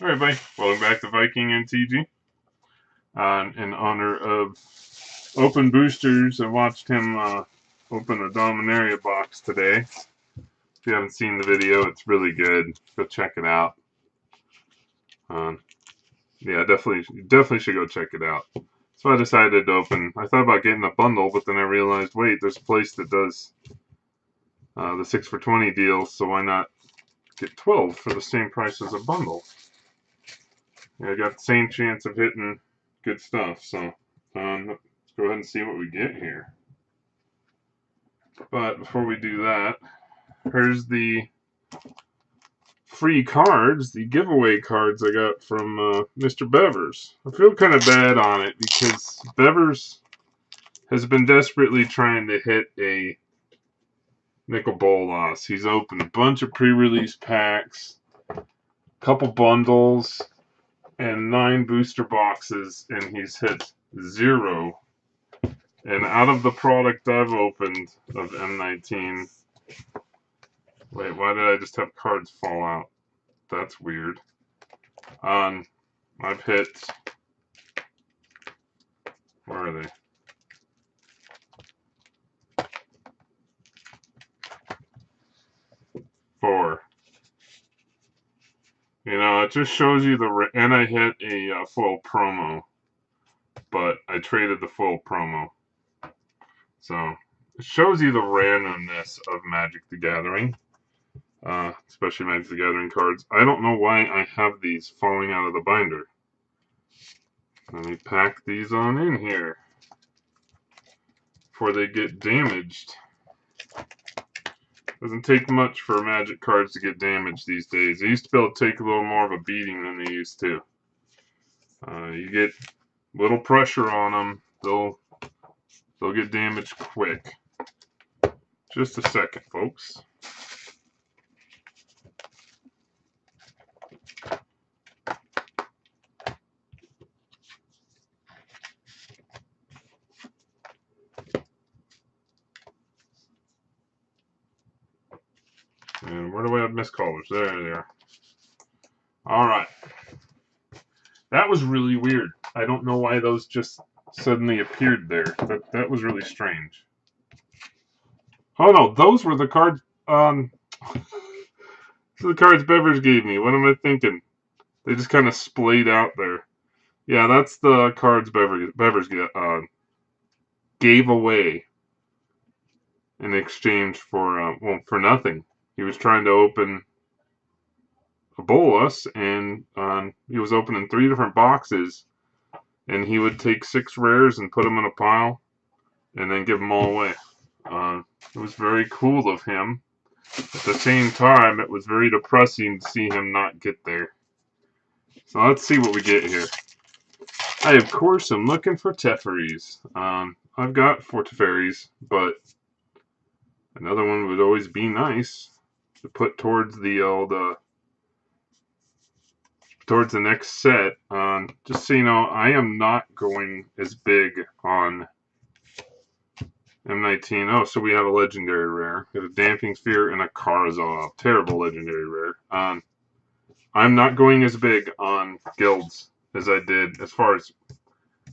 Alright, everybody, welcome back to Viking and TG. In honor of open boosters, I watched him open a Dominaria box today. If you haven't seen the video, it's really good. Go check it out. Yeah, definitely should go check it out. So I decided to open. I thought about getting a bundle, but then I realized, wait, there's a place that does the 6 for 20 deals, so why not get 12 for the same price as a bundle? Yeah, I got the same chance of hitting good stuff, so let's go ahead and see what we get here. But before we do that, here's the free cards, the giveaway cards I got from Mr. Bevers. I feel kind of bad on it because Bevers has been desperately trying to hit a nickel bowl loss. He's opened a bunch of pre-release packs, a couple bundles, and 9 booster boxes, and he's hit 0. And out of the product I've opened of M19, wait, why did I just have cards fall out? That's weird. I've hit, where are they? Four. You know, it just shows you and I hit a full promo, but I traded the full promo. So, it shows you the randomness of Magic the Gathering. Especially Magic the Gathering cards. I don't know why I have these falling out of the binder. Let me pack these on in here before they get damaged. Doesn't take much for Magic cards to get damaged these days. They used to be able to take a little more of a beating than they used to. You get little pressure on them, they'll get damaged quick. Just a second, folks. And where do I have miscallers? There they are. Alright. That was really weird. I don't know why those just suddenly appeared there. That was really strange. Oh no, those were the cards. The cards Bevers gave me. What am I thinking? They just kind of splayed out there. Yeah, that's the cards Bevers gave away in exchange for for nothing. He was trying to open a bolus, and he was opening 3 different boxes, and he would take 6 rares and put them in a pile, and then give them all away. It was very cool of him. At the same time, it was very depressing to see him not get there. So let's see what we get here. I, of course, am looking for Teferis. I've got 4 Teferis, but another one would always be nice to put towards the old, towards the next set. Just so you know, I am not going as big on M19. Oh, so we have a legendary rare. We have a Damping Sphere and a Karazov. Terrible legendary rare. I'm not going as big on guilds as I did, as far as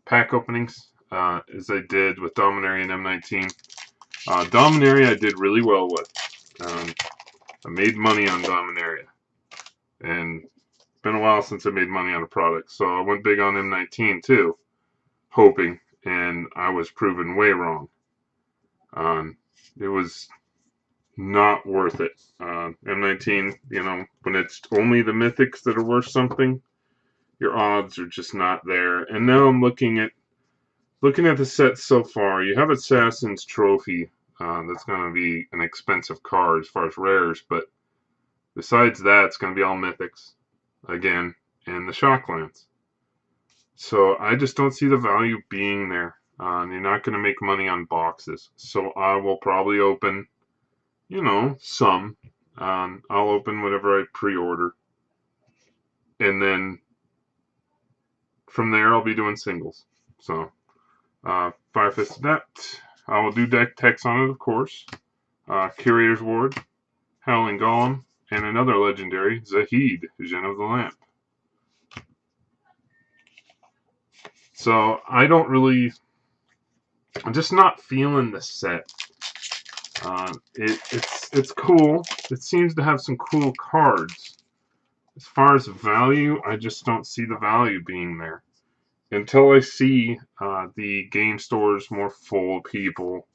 pack openings, as I did with Dominaria and M19. Dominaria I did really well with. I made money on Dominaria. And it's been a while since I made money on a product. So I went big on M19 too, hoping, and I was proven way wrong. It was not worth it. M19, you know, when it's only the mythics that are worth something, your odds are just not there. And now I'm looking at the set so far. You have Assassin's Trophy. That's going to be an expensive card as far as rares, but besides that, it's going to be all mythics again, and the Shocklance. So I just don't see the value being there. You're not going to make money on boxes. So I will probably open, you know, some. I'll open whatever I pre-order. And then from there, I'll be doing singles. So, Firefist Adept. I will do deck text on it, of course. Curator's Ward, Howling Golem, and another legendary, Zahid, Gen of the Lamp. So I don't really, I'm just not feeling the set. It's cool. It seems to have some cool cards. As far as value, I just don't see the value being there. Until I see the game stores more full of people,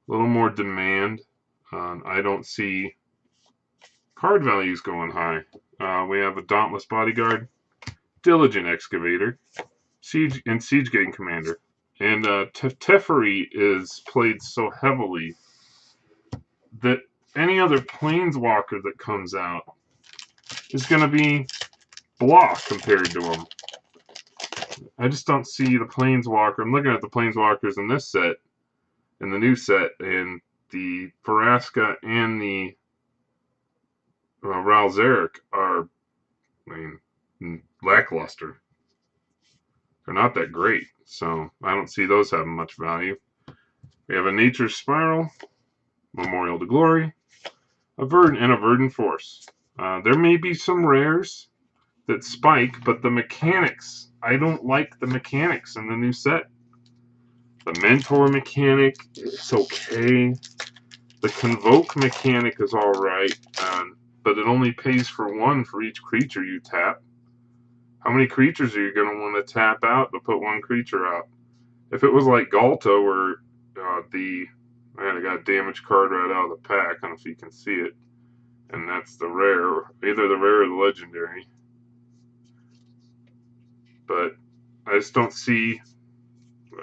a little more demand, I don't see card values going high. We have a Dauntless Bodyguard, Diligent Excavator, Siege and Siege Gang Commander. And Teferi is played so heavily that any other Planeswalker that comes out is going to be blah compared to him. I just don't see the Planeswalker. I'm looking at the Planeswalkers in this set, in the new set, and the Vraska and the Ral Zarek are, I mean, lackluster. They're not that great, so I don't see those having much value. We have a Nature Spiral, Memorial to Glory, a Verdant, and a Verdant Force. There may be some rares that spike, but the mechanics, I don't like the mechanics in the new set. The Mentor mechanic is okay. The Convoke mechanic is alright, but it only pays for one for each creature you tap. How many creatures are you going to want to tap out to put one creature out? If it was like Galta, where I got a damage card right out of the pack, I don't know if you can see it, and that's the rare, either the rare or the legendary. But I just don't see,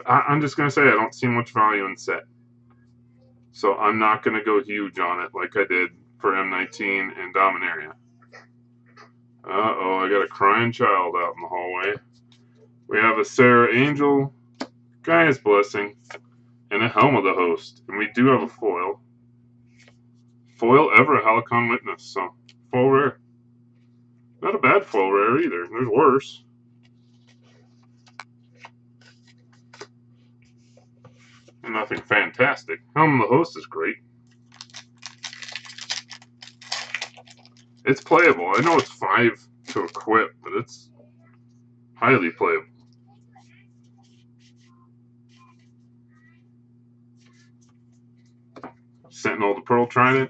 I'm just going to say I don't see much value in set. So I'm not going to go huge on it like I did for M19 and Dominaria. Uh-oh, I got a crying child out in the hallway. We have a Sarah Angel, Gaia's Blessing, and a Helm of the Host. And we do have a foil. Foil ever a Helicon Witness, so full rare. Not a bad foil rare either. There's worse. And nothing fantastic. Helm of the Host is great. It's playable. I know it's 5 to equip, but it's highly playable. Sentinel the Pearl Trident,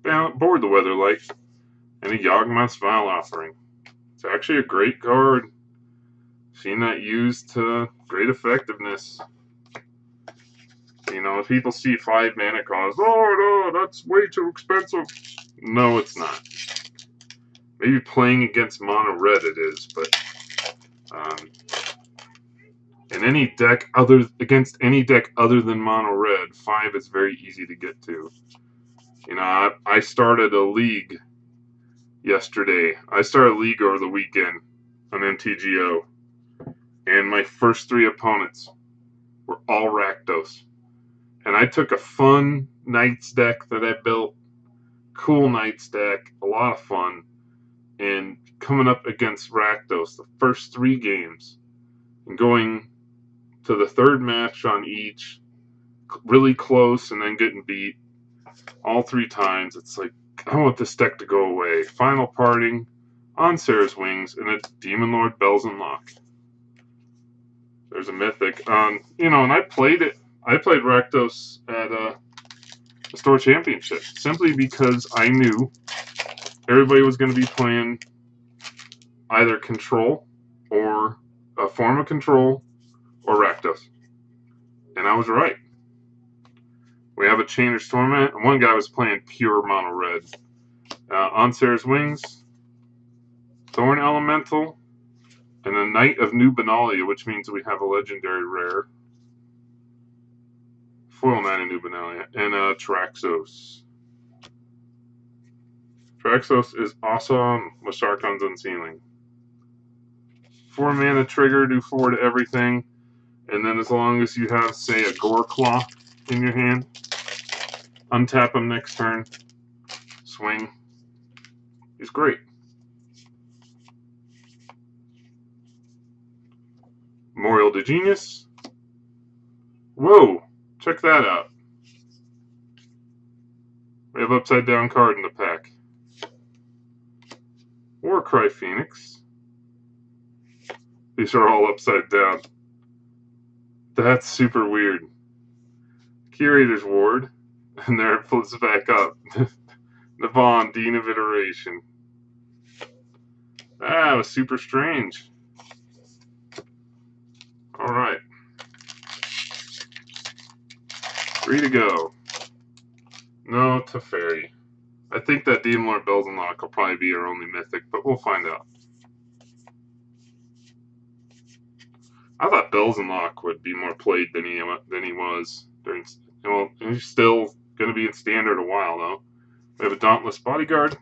Board the Weatherlight, and a Yawgmoth's Vile Offering. It's actually a great card. Seen that used to great effectiveness. You know, if people see 5 mana cost, oh no, that's way too expensive. No, it's not. Maybe playing against mono red it is, but in any deck against any deck other than mono red, 5 is very easy to get to. You know, I started a league yesterday. I started a league over the weekend on MTGO, and my first 3 opponents were all Rakdos. And I took a fun Knights deck that I built, cool Knights deck, a lot of fun, and coming up against Rakdos the first 3 games, and going to the 3rd match on each, really close, and then getting beat all 3 times. It's like, I want this deck to go away. Final parting on Sarah's Wings, and it's Demon Lord Bells and Lock. There's a Mythic. You know, and I played it. I played Rakdos at the Store Championship simply because I knew everybody was going to be playing either Control or a form of Control or Rakdos. And I was right. We have a Chainer's Torment, and one guy was playing pure mono red. On Sarah's Wings, Thorn Elemental, and a Knight of New Benalia, which means we have a legendary rare. Foil Knight of New Benalia, and Traxos. Traxos is awesome with Sarkon's Unsealing. 4 mana trigger, do 4 to everything, and then as long as you have, say, a Gore Claw in your hand, untap him next turn, swing. He's great. Memorial to Genius. Whoa, check that out. We have upside down card in the pack. Warcry Phoenix. These are all upside down. That's super weird. Curator's Ward, and there it flips back up. Navon, Dean of Iteration. That was super strange. Alright. 3 to go. No Teferi. I think that Demon Lord Bells Unlock will probably be our only mythic, but we'll find out. I thought Bells Unlock would be more played than he was during. Well, he's still going to be in Standard a while though. We have a Dauntless Bodyguard,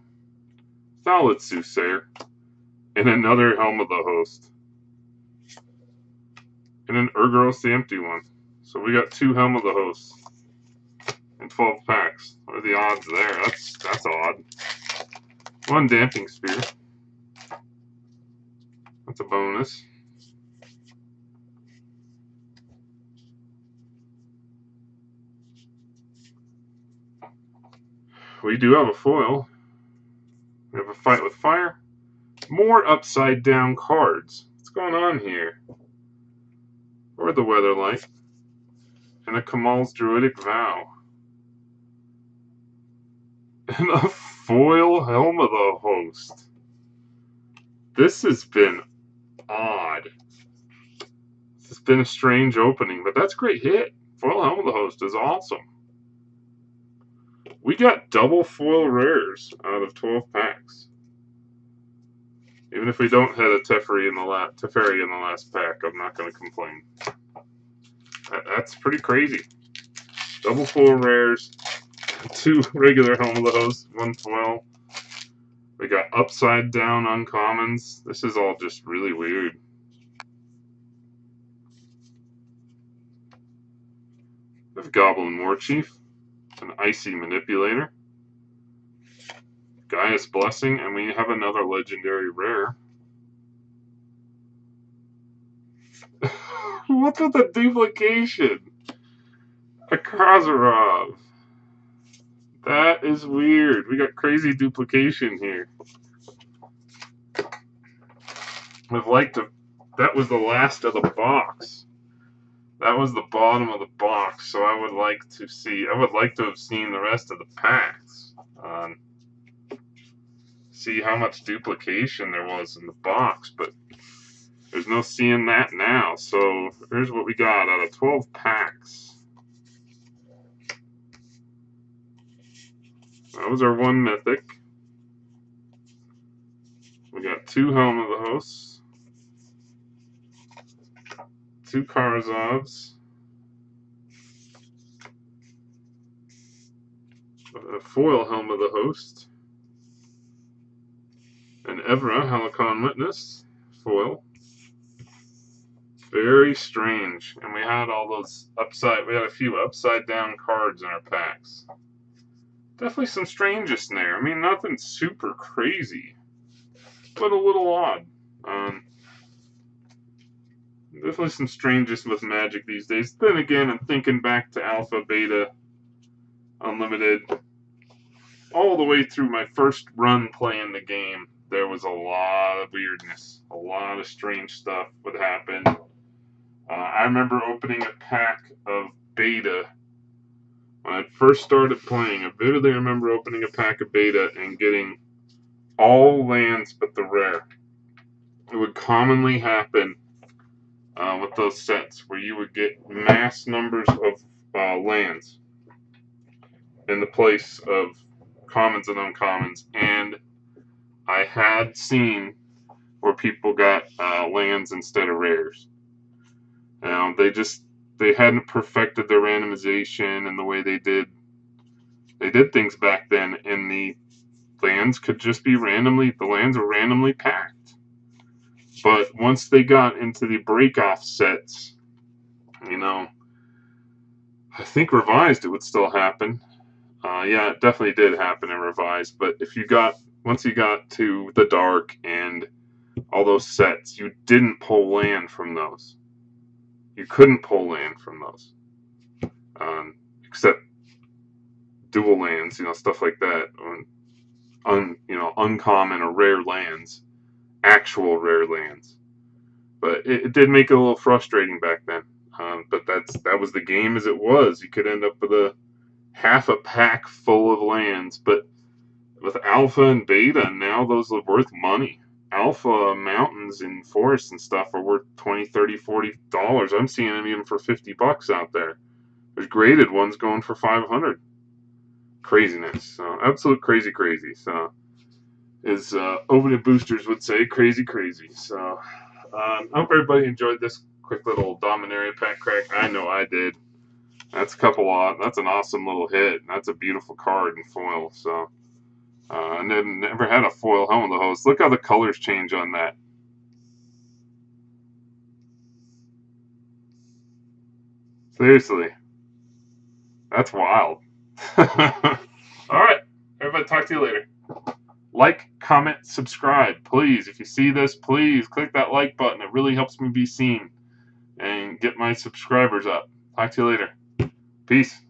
Solid Soothsayer, and another Helm of the Host, and an Urgros the Empty One. So we got 2 Helm of the Hosts in 12 packs. What are the odds there? That's odd. 1 Damping Sphere. That's a bonus. We do have a foil. We have a Fight with Fire. More upside down cards. What's going on here? Or the Weatherlight. And a Kamal's Druidic Vow. And a foil Helm of the Host. This has been odd. This has been a strange opening, but that's a great hit. Foil Helm of the Host is awesome. We got double foil rares out of 12 packs. Even if we don't have a Teferi in the last pack, I'm not going to complain. That's pretty crazy. Double foil rares, 2 regular Helm of the Host, 1 foil. We got upside down uncommons. This is all just really weird. We have Goblin Warchief, an Icy Manipulator, Gaia's Blessing, and we have another legendary rare. What's with the duplication? A Krazarov. That is weird. We got crazy duplication here. I'd like to. That was the last of the box. That was the bottom of the box. So I would like to see. I would like to have seen the rest of the packs. See how much duplication there was in the box, but there's no seeing that now. So here's what we got out of 12 packs. That was our 1 mythic. We got 2 Helm of the Hosts, 2 Karazovs, a foil Helm of the Host, an Evra Helicon Witness foil. Very strange. And we had all those we had a few upside down cards in our packs. Definitely some strangeness in there. I mean, nothing super crazy, but a little odd. Definitely some strangeness with Magic these days. Then again, I'm thinking back to Alpha, Beta, Unlimited. All the way through my first run playing the game, there was a lot of weirdness. A lot of strange stuff would happen. I remember opening a pack of Beta when I first started playing. I vividly remember opening a pack of Beta and getting all lands but the rare. It would commonly happen with those sets where you would get mass numbers of lands in the place of commons and uncommons, and I had seen where people got lands instead of rares. They hadn't perfected their randomization and the way they did things back then, and the lands could just be the lands were randomly packed. But once they got into the break-off sets, I think Revised it would still happen. Yeah, it definitely did happen in Revised, but once you got to the Dark and all those sets, you didn't pull land from those. You couldn't pull land from those. Except dual lands, stuff like that. Uncommon or rare lands. Actual rare lands. But it did make it a little frustrating back then. But that was the game as it was. You could end up with a half a pack full of lands, but with alpha and beta, now those are worth money. Alpha mountains and forests and stuff are worth 20, 30, $40. I'm seeing them even for $50 out there. There's graded ones going for 500. Craziness. So absolute crazy. So as Ovid boosters would say, crazy. So I hope everybody enjoyed this quick little Dominaria pack crack. I know I did. That's that's an awesome little hit. That's a beautiful card in foil. So I never had a foil Helm of the Host. Look how the colors change on that. Seriously, that's wild. All right, everybody, talk to you later. Like, comment, subscribe, please. If you see this, please click that like button. It really helps me be seen and get my subscribers up. Talk to you later. Peace.